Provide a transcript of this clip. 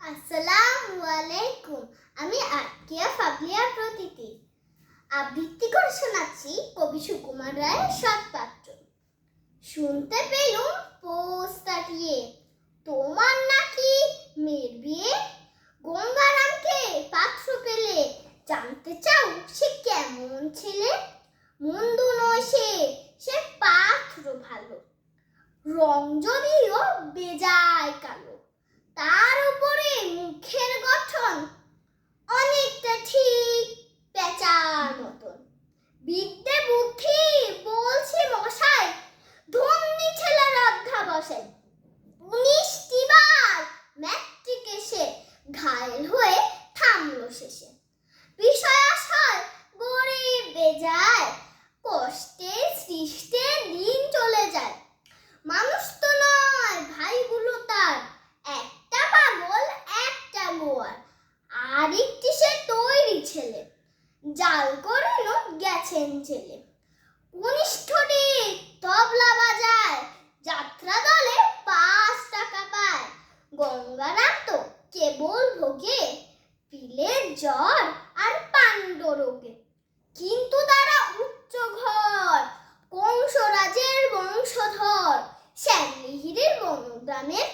আসসালামু আলাইকুম। আমি আকিয়া ফাবলিয়া প্রতীতি আবৃত্তি করে শোনাচ্ছি কবি সুকুমার রায়ের সৎপাত্র। শুনতে পেলুম পোস্তাটিয়ে তোমার নাকি মেয়ের বিয়ে, গঙ্গারামকে পাত্র পেলে জানতে চাও সে কেমন ছেলে। মন্দ নয় সে পাত্র ভালো, রং যদিও বেজায় কালো, তার উপরে মুখের গঠন অনেকটা ঠিক পেঁচার মতন। বিদ্যে বুদ্ধি বলছে মশাই, ধন্যি ছেলের অধ্যাবসায়। 19টি বার ম্যাট্রিক এসে ঘায়েল হয়ে থামলো শেষে। বিষয় আশয় গরিব বেজায়, কষ্টে সৃষ্টে দিন চলে যায়। মানুষ তো নয় ভাইগুলো তার, একটা পাগল একটা গোয়ার। আর একটি সে তৈরি ছেলে, জাল করে গেছেন ছেলে। কনিষ্ঠটি তবলা বাজায়, যাত্রা দলে 5 টাকা পায়। গঙ্গারাম তো কেবল ভোগে পিলের জ্বর আর পাণ্ড রোগে। কিন্তু তারা উচ্চ ঘর, কংসরাজের বংশধর। শ্যামলিহিরির বনগ্রামের